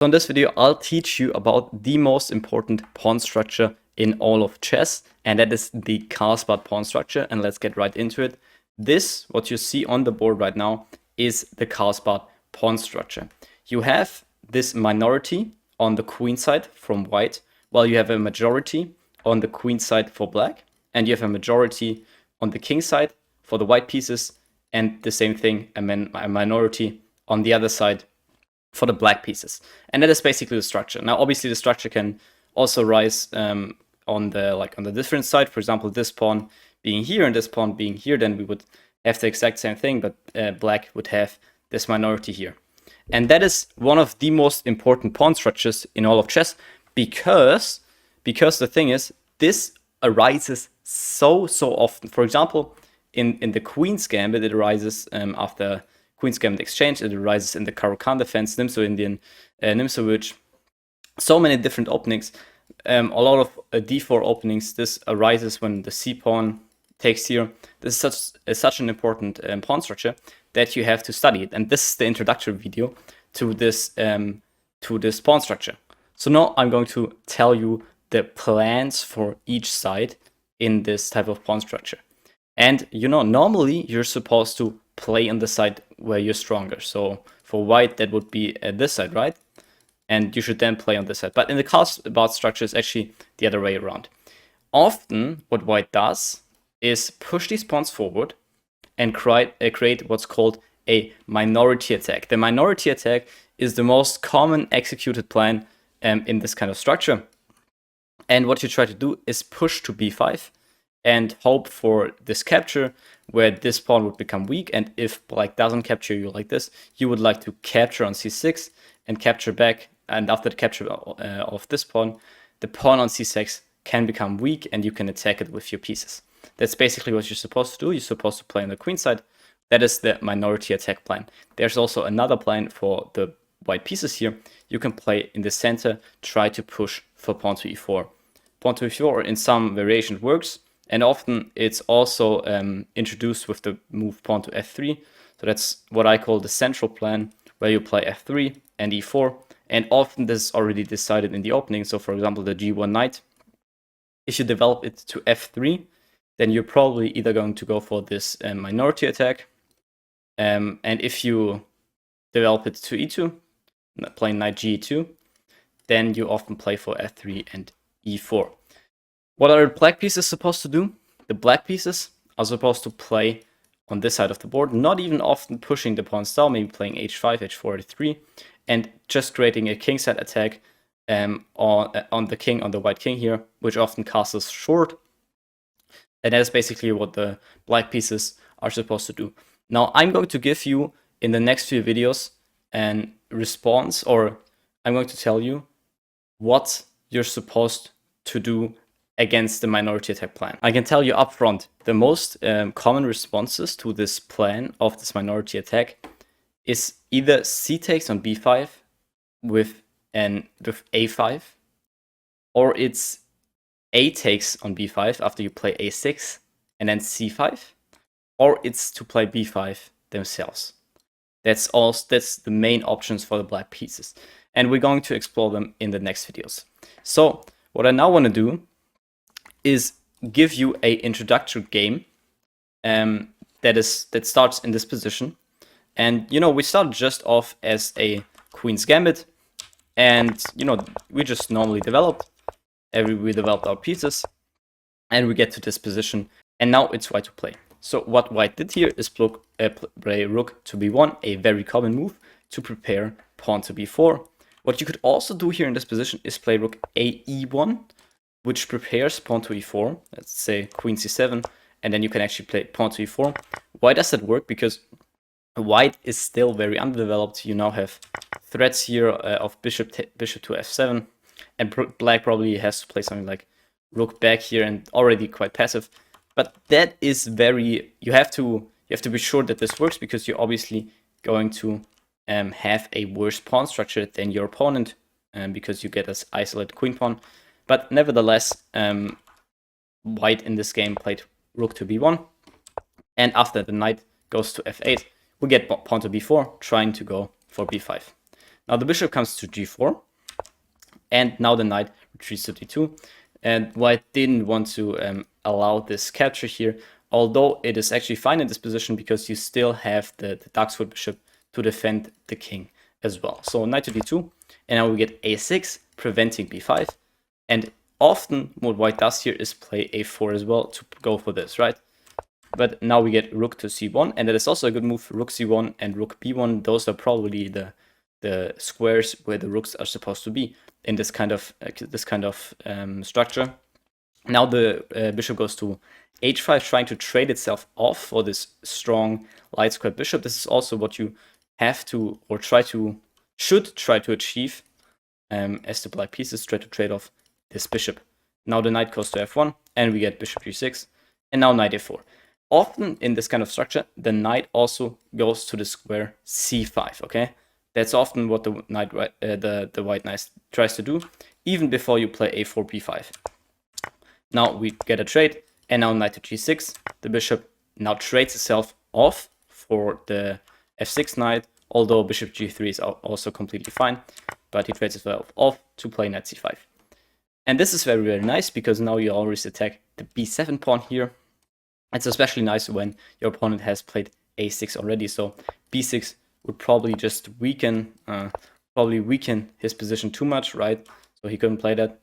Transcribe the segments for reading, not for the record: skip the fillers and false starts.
So in this video, I'll teach you about the most important pawn structure in all of chess, and that is the Carlsbad pawn structure. And let's get right into it. This, what you see on the board right now, is the Carlsbad pawn structure. You have this minority on the queen side from white, while you have a majority on the queen side for black, and you have a majority on the king side for the white pieces, and the same thing, a minority on the other side for the black pieces. And that is basically the structure. Now, obviously, the structure can also rise on the different side. For example, this pawn being here and this pawn being here, then we would have the exact same thing, but black would have this minority here. And that is one of the most important pawn structures in all of chess because the thing is, this arises so often. For example, in the Queen's Gambit, it arises after Queen's Gambit exchange. It arises in the Caro-Kann defense, Nimzo Indian, Nimzowitsch. So many different openings. A lot of d4 openings. This arises when the c pawn takes here. This is such an important pawn structure that you have to study it. And this is the introductory video to this pawn structure. So now I'm going to tell you the plans for each side in this type of pawn structure. And normally you're supposed to play on the side where you're stronger. So for white, that would be this side, right? And you should then play on this side. But in the Carlsbad structure, it's actually the other way around. Often, what white does is push these pawns forward and create what's called a minority attack. The minority attack is the most common executed plan in this kind of structure. And what you try to do is push to b5 and hope for this capture where this pawn would become weak. And if black doesn't capture you like this, you would like to capture on c6 and capture back. And after the capture of this pawn, the pawn on c6 can become weak and you can attack it with your pieces. That's basically what you're supposed to do. You're supposed to play on the queen side. That is the minority attack plan. There's also another plan for the white pieces here. You can play in the center, try to push for pawn to e4. Pawn to e4 in some variation works. And often it's also introduced with the move pawn to f3. So that's what I call the central plan, where you play f3 and e4. And often this is already decided in the opening. So for example, the g1 knight, if you develop it to f3, then you're probably either going to go for this minority attack. And if you develop it to e2, playing knight g2, then you often play for f3 and e4. What are the black pieces supposed to do? The black pieces are supposed to play on this side of the board, not even often pushing the pawns down, maybe playing h5, h4, h3, and just creating a kingside attack on the king, on the white king here, which often castles short. And that is basically what the black pieces are supposed to do. Now, I'm going to give you, in the next few videos, an response, or I'm going to tell you what you're supposed to do against the minority attack plan. I can tell you up front, the most common responses to this plan of this minority attack is either c takes on b5 with a5, or it's a takes on b5 after you play a6 and then c5, or it's to play b5 themselves. That's the main options for the black pieces. And we're going to explore them in the next videos. So what I now want to do is give you a introductory game that starts in this position. And we start just off as a Queen's Gambit, and we just normally we developed our pieces, and we get to this position, and now it's white to play. So what white did here is play rook to b1, a very common move to prepare pawn to b4. What you could also do here in this position is play rook a e1, which prepares pawn to e4, let's say queen c7, and then you can actually play pawn to e4. Why does that work? Because white is still very underdeveloped. You now have threats here of bishop to f7, and black probably has to play something like rook back here, and already quite passive. But that is you have to be sure that this works, because you're obviously going to have a worse pawn structure than your opponent, because you get this isolated queen pawn. But nevertheless, white in this game played rook to b1, and after the knight goes to f8, we get pawn to b4, trying to go for b5. Now the bishop comes to g4, and now the knight retreats to d2. And white didn't want to allow this capture here, although it is actually fine in this position because you still have the dark square bishop to defend the king as well. So knight to d2, and now we get a6, preventing b5. And often what white does here is play a4 as well to go for this, right? But now we get rook to c1, and that is also a good move. Rook c1 and rook b1, those are probably the squares where the rooks are supposed to be in this kind of structure. Now the bishop goes to h5, trying to trade itself off for this strong light square bishop. This is also what you have to, or should try to achieve as the black pieces try to trade off this bishop. Now the knight goes to f1, and we get bishop g6, and now knight a4. Often in this kind of structure, the knight also goes to the square c5, okay? That's often what the white knight tries to do, even before you play a4, b5. Now we get a trade, and now knight to g6. The bishop now trades itself off for the f6 knight, although bishop g3 is also completely fine, but he trades itself off to play knight c5. And this is very, very nice because now you always attack the b7 pawn here. It's especially nice when your opponent has played a6 already, so b6 would probably just weaken his position too much, right? So he couldn't play that.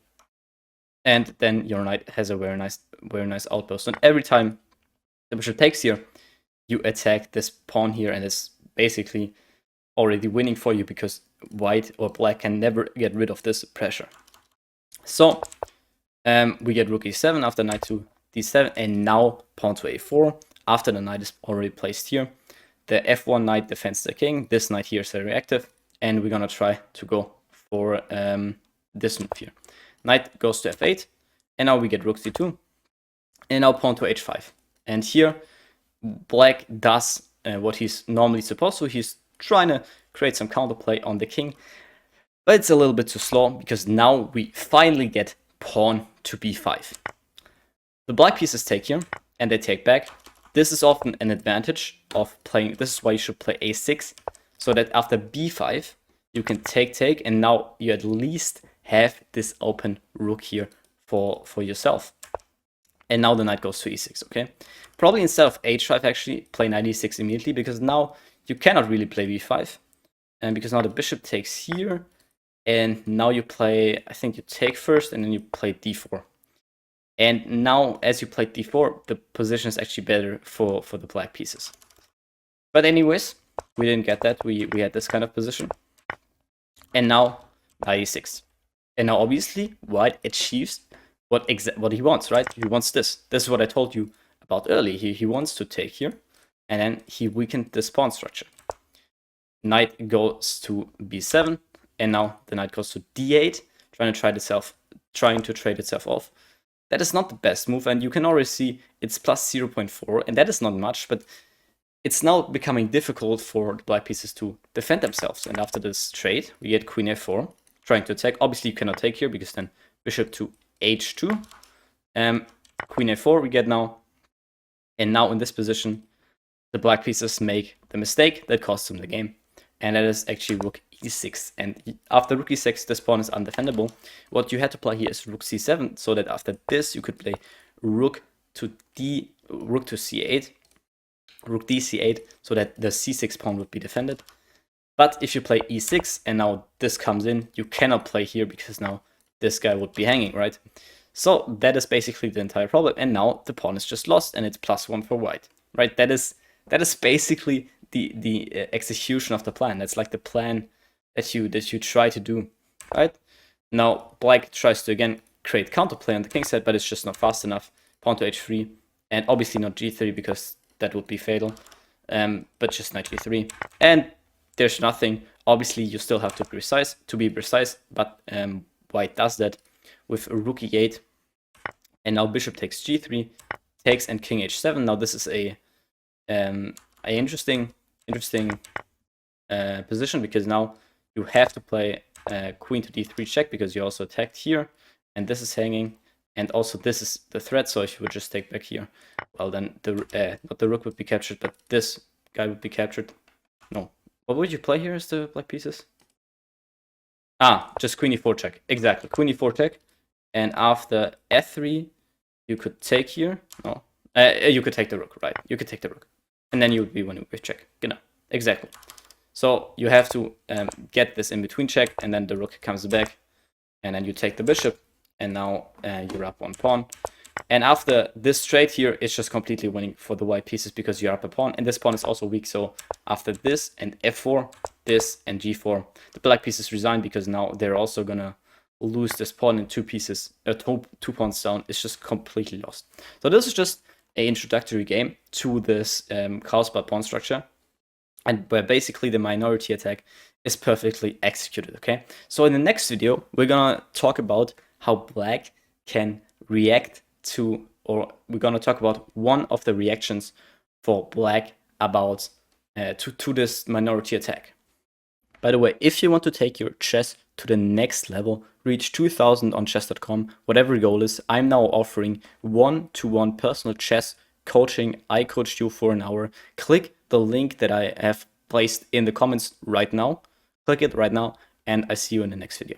And then your knight has a very nice outpost. And every time the bishop takes here, you attack this pawn here, and it's basically already winning for you because white or black can never get rid of this pressure. So we get rook e7 after knight to d7, and now pawn to a4 after the knight is already placed here. The f1 knight defends the king. This knight here is very active, and we're gonna try to go for this move here. Knight goes to f8, and now we get rook c2, and now pawn to h5. And here, black does what he's normally supposed to. He's trying to create some counterplay on the king, but it's a little bit too slow because now we finally get pawn to b5. The black pieces take here, and they take back. This is often an advantage of playing. This is why you should play a6, so that after b5, you can take, and now you at least have this open rook here for yourself. And now the knight goes to e6, okay? Probably instead of h5, actually, play knight e6 immediately, because now you cannot really play b5. And because now the bishop takes here, and now you play, I think you take first, and then you play d4. And now, as you played d4, the position is actually better for the black pieces. But anyways, we didn't get that. We had this kind of position. And now, knight e6. And now, obviously, white achieves what he wants, right? He wants this. This is what I told you about earlier. He wants to take here, and then he weakened this pawn structure. Knight goes to b7, and now the knight goes to d8, trying to trade itself off. That is not the best move, and you can already see it's plus 0.4, and that is not much, but it's now becoming difficult for the black pieces to defend themselves. And after this trade, we get queen f4, trying to attack. Obviously, you cannot take here, because then bishop to h2. Queen a4 we get now, and now in this position, the black pieces make the mistake that costs them the game, and that is actually rook e6. And after rook e6, this pawn is undefendable. What you had to play here is rook c7, so that after this you could play rook to c8, rook dc8, so that the c6 pawn would be defended. But if you play e6 and now this comes in, you cannot play here because now this guy would be hanging, right? So that is basically the entire problem, and now the pawn is just lost, and it's +1 for white, right? That is basically the execution of the plan. That's like the plan that you try to do, right? Now black tries to again create counterplay on the king side, but it's just not fast enough. Pawn to h3, and obviously not g3 because that would be fatal. But just knight g3, and there's nothing. Obviously you still have to be precise, but white does that with rook e8, and now bishop takes g3, takes, and king h7. Now this is a interesting position, because now you have to play queen to d3 check, because you also attacked here, and this is hanging, and also this is the threat. So if you would just take back here, well then not the rook would be captured, but this guy would be captured. No, what would you play here as the black pieces? Just queen e4 check. Exactly, queen e4 check. And after f3, you could take here. No, you could take the rook, right? You could take the rook. And then you would be winning with check. Genau. Exactly. So you have to get this in between check, and then the rook comes back, and then you take the bishop, and now you're up one pawn. And after this trade here, it's just completely winning for the white pieces because you're up a pawn, and this pawn is also weak. So after this and f4, this and g4, the black pieces resign because now they're also gonna lose this pawn in two pieces, two pawns down. It's just completely lost. So this is just an introductory game to this Carlsbad pawn structure, and where basically the minority attack is perfectly executed. Okay, so in the next video we're gonna talk about how black can react to, or we're gonna talk about one of the reactions for black about to this minority attack. By the way, if you want to take your chess to the next level, reach 2000 on chess.com, whatever your goal is, I'm now offering one-to-one personal chess coaching. I coached you for an hour. Click the link that I have placed in the comments right now. Click it right now, and I see you in the next video.